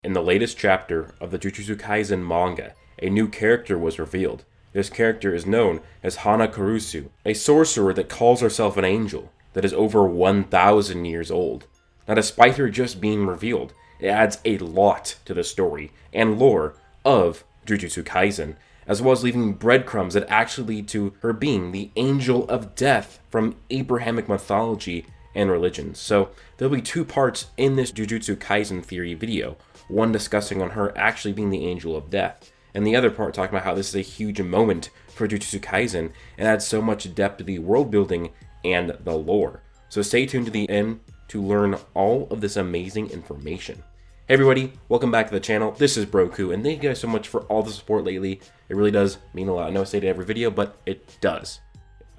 In the latest chapter of the Jujutsu Kaisen Manga, a new character was revealed. This character is known as Hana Kurusu, a sorcerer that calls herself an angel, that is over 1,000 years old. Now, despite her just being revealed, it adds a lot to the story and lore of Jujutsu Kaisen, as well as leaving breadcrumbs that actually lead to her being the angel of death from Abrahamic mythology and religions. So, there'll be two parts in this Jujutsu Kaisen Theory video. One discussing on her actually being the angel of death, and the other part talking about how this is a huge moment for Jujutsu Kaisen and adds so much depth to the world building and the lore. So stay tuned to the end to learn all of this amazing information. Hey everybody, welcome back to the channel. This is Broku, and thank you guys so much for all the support lately. It really does mean a lot. I know I say it in every video, but it does.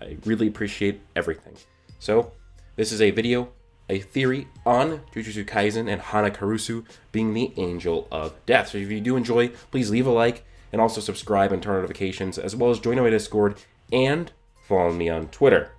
I really appreciate everything. So, this is a video, a theory on Jujutsu Kaisen and Hana Kurusu being the angel of death. So if you do enjoy, please leave a like and also subscribe and turn on notifications, as well as join my Discord and follow me on Twitter.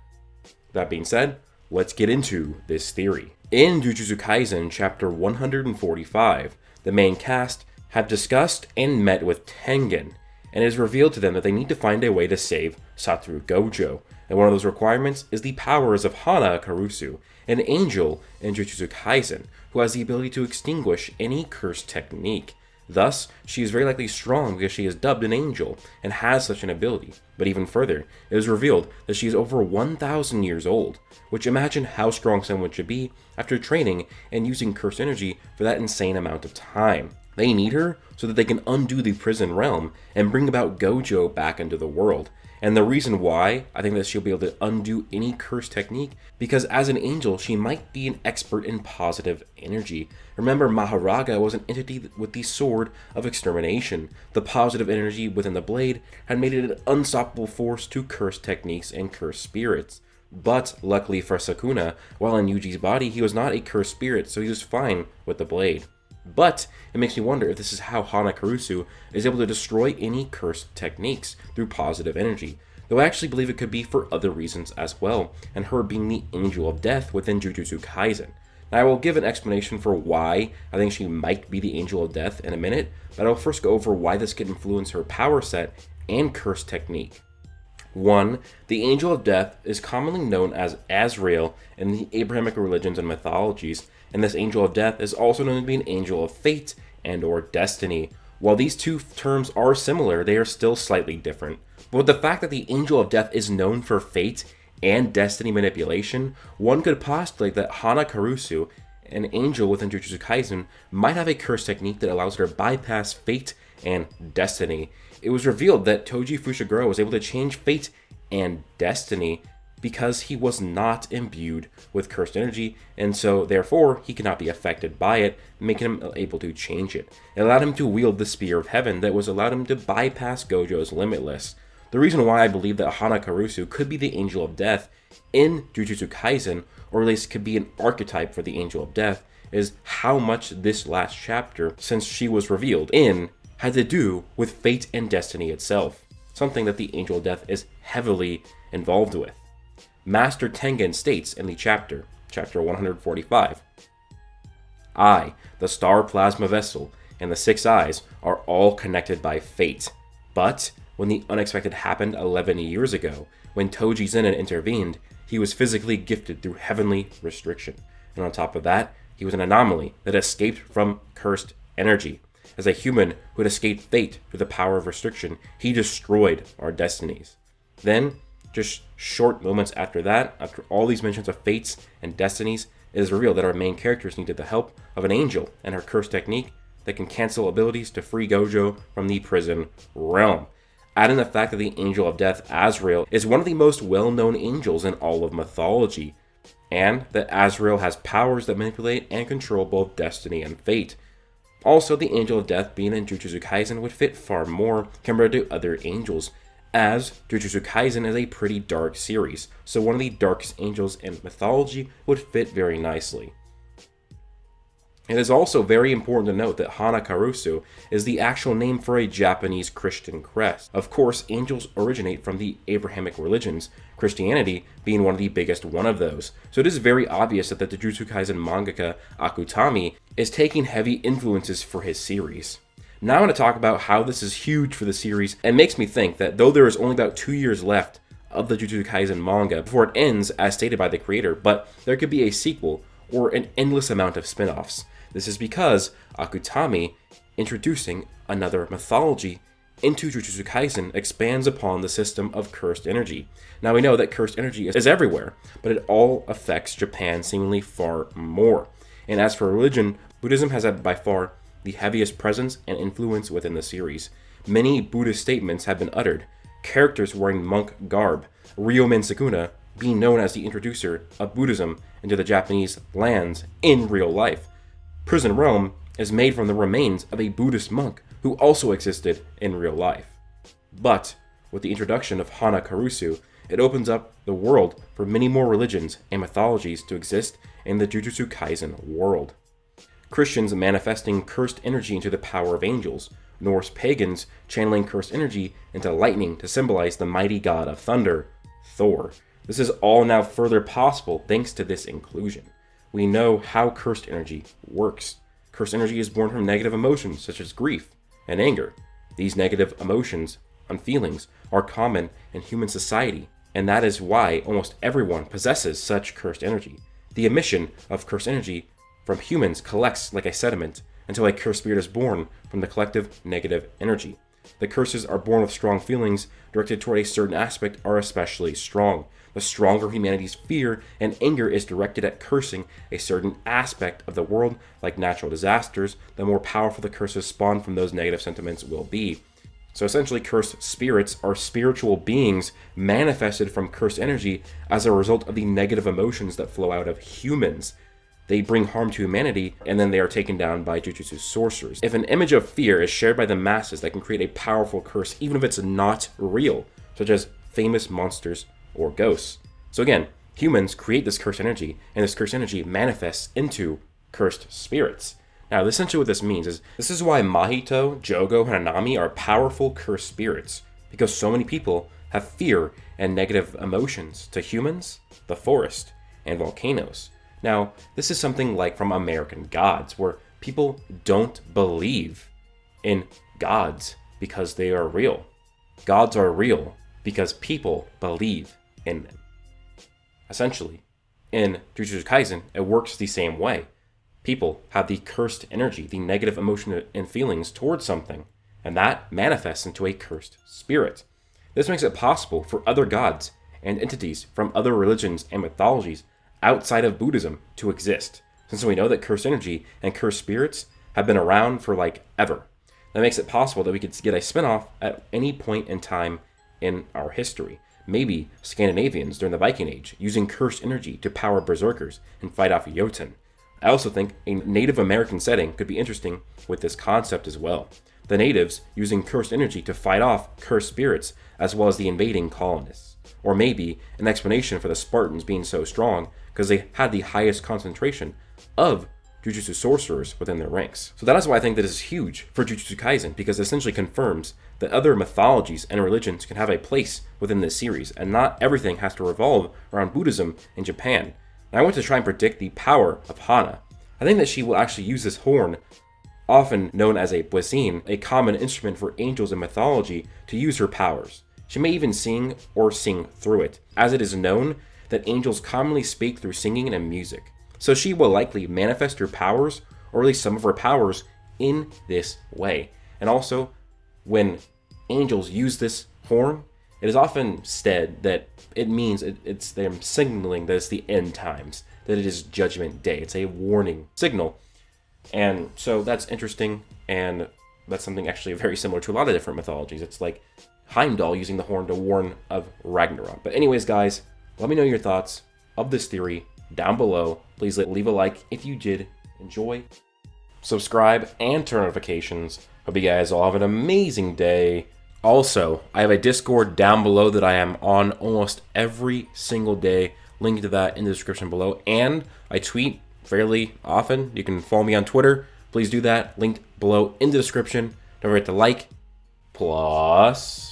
That being said, let's get into this theory. In Jujutsu Kaisen Chapter 145, the main cast have discussed and met with Tengen, and it is revealed to them that they need to find a way to save Satoru Gojo. And one of those requirements is the powers of Hana Kurusu, an angel in Jujutsu Kaisen, who has the ability to extinguish any cursed technique. Thus, she is very likely strong because she is dubbed an angel and has such an ability. But even further, it is revealed that she is over 1,000 years old, which imagine how strong someone should be after training and using cursed energy for that insane amount of time. They need her so that they can undo the prison realm and bring about Gojo back into the world. And the reason why I think that she'll be able to undo any cursed technique, because as an angel, she might be an expert in positive energy. Remember, Maharaga was an entity with the sword of extermination. The positive energy within the blade had made it an unstoppable force to cursed techniques and cursed spirits. But luckily for Sukuna, while in Yuji's body, he was not a cursed spirit, so he was fine with the blade. But it makes me wonder if this is how Hana Kurusu is able to destroy any cursed techniques through positive energy, though I actually believe it could be for other reasons as well, and her being the angel of death within Jujutsu Kaisen. Now I will give an explanation for why I think she might be the angel of death in a minute, but I will first go over why this could influence her power set and cursed technique. 1. The angel of death is commonly known as Azrael in the Abrahamic religions and mythologies, and this angel of death is also known to be an angel of fate and or destiny. While these two terms are similar, they are still slightly different. But with the fact that the angel of death is known for fate and destiny manipulation, one could postulate that Hana Kurusu, an angel within Jujutsu Kaisen, might have a curse technique that allows her to bypass fate and destiny. It was revealed that Toji Fushiguro was able to change fate and destiny because he was not imbued with cursed energy, and so therefore he cannot be affected by it, making him able to change it. It allowed him to wield the Spear of Heaven that was allowed him to bypass Gojo's Limitless. The reason why I believe that Hana Kurusu could be the Angel of Death in Jujutsu Kaisen, or at least could be an archetype for the Angel of Death, is how much this last chapter, since she was revealed in, had to do with fate and destiny itself, something that the Angel of Death is heavily involved with. Master Tengen states in the chapter 145, I, the star plasma vessel, and the 6 eyes are all connected by fate. But when the unexpected happened 11 years ago, when Toji Zenin intervened, he was physically gifted through heavenly restriction. And on top of that, he was an anomaly that escaped from cursed energy. As a human who had escaped fate through the power of restriction, he destroyed our destinies. Then, just short moments after that, after all these mentions of fates and destinies, it is revealed that our main characters needed the help of an angel and her cursed technique that can cancel abilities to free Gojo from the prison realm. Add in the fact that the angel of death, Azrael, is one of the most well-known angels in all of mythology, and that Azrael has powers that manipulate and control both destiny and fate. Also, the angel of death being in Jujutsu Kaisen would fit far more compared to other angels, as Jujutsu Kaisen is a pretty dark series, so one of the darkest angels in mythology would fit very nicely. It is also very important to note that Hana Kurusu is the actual name for a Japanese Christian crest. Of course, angels originate from the Abrahamic religions, Christianity being one of the biggest one of those. So it is very obvious that the Jujutsu Kaisen mangaka Akutami is taking heavy influences for his series. Now I want to talk about how this is huge for the series, and makes me think that though there is only about 2 years left of the Jujutsu Kaisen manga before it ends as stated by the creator, but there could be a sequel or an endless amount of spin-offs. This is because Akutami introducing another mythology into Jujutsu Kaisen expands upon the system of cursed energy. Now we know that cursed energy is everywhere, but it all affects Japan seemingly far more. And as for religion, Buddhism has had by far the heaviest presence and influence within the series. Many Buddhist statements have been uttered, characters wearing monk garb, Ryomen Sukuna being known as the introducer of Buddhism into the Japanese lands in real life. Prison Realm is made from the remains of a Buddhist monk who also existed in real life. But with the introduction of Hana Kurusu, it opens up the world for many more religions and mythologies to exist in the Jujutsu Kaisen world. Christians manifesting cursed energy into the power of angels, Norse pagans channeling cursed energy into lightning to symbolize the mighty god of thunder, Thor. This is all now further possible thanks to this inclusion. We know how cursed energy works. Cursed energy is born from negative emotions such as grief and anger. These negative emotions and feelings are common in human society, and that is why almost everyone possesses such cursed energy. The emission of cursed energy from humans collects like a sediment until a cursed spirit is born from the collective negative energy. The curses are born with strong feelings directed toward a certain aspect are especially strong. The stronger humanity's fear and anger is directed at cursing a certain aspect of the world, like natural disasters, the more powerful the curses spawned from those negative sentiments will be. So essentially, cursed spirits are spiritual beings manifested from cursed energy as a result of the negative emotions that flow out of humans. They bring harm to humanity, and then they are taken down by Jujutsu sorcerers. If an image of fear is shared by the masses, that can create a powerful curse, even if it's not real, such as famous monsters or ghosts. So again, humans create this cursed energy, and this cursed energy manifests into cursed spirits. Now, essentially what this means is, this is why Mahito, Jogo, and Hanami are powerful cursed spirits, because so many people have fear and negative emotions to humans, the forest, and volcanoes. Now, this is something like from American Gods, where people don't believe in gods because they are real. Gods are real because people believe in them. Essentially, in Jujutsu Kaisen, it works the same way. People have the cursed energy, the negative emotion and feelings towards something, and that manifests into a cursed spirit. This makes it possible for other gods and entities from other religions and mythologies outside of Buddhism to exist, since we know that cursed energy and cursed spirits have been around for ever. That makes it possible that we could get a spin-off at any point in time in our history. Maybe Scandinavians during the Viking Age using cursed energy to power berserkers and fight off Jotun. I also think a Native American setting could be interesting with this concept as well. The natives using cursed energy to fight off cursed spirits as well as the invading colonists. Or maybe an explanation for the Spartans being so strong because they had the highest concentration of Jujutsu sorcerers within their ranks. So that is why I think that is huge for Jujutsu Kaisen, because it essentially confirms that other mythologies and religions can have a place within this series, and not everything has to revolve around Buddhism in Japan. Now I want to try and predict the power of Hana. I think that she will actually use this horn, often known as a buisin, a common instrument for angels in mythology, to use her powers. She may even sing or sing through it, as it is known that angels commonly speak through singing and music. So she will likely manifest her powers, or at least some of her powers, in this way. And also, when angels use this horn, it is often said that it means it's them signaling that it's the end times, that it is Judgment Day. It's a warning signal. And so that's interesting, and that's something actually very similar to a lot of different mythologies. It's like Heimdall using the horn to warn of Ragnarok. But anyways, guys, let me know your thoughts of this theory down below. Please leave a like if you did enjoy. Subscribe and turn notifications. Hope you guys all have an amazing day. Also, I have a Discord down below that I am on almost every single day. Link to that in the description below. And I tweet fairly often. You can follow me on Twitter. Please do that. Linked below in the description. Don't forget to like. Plus...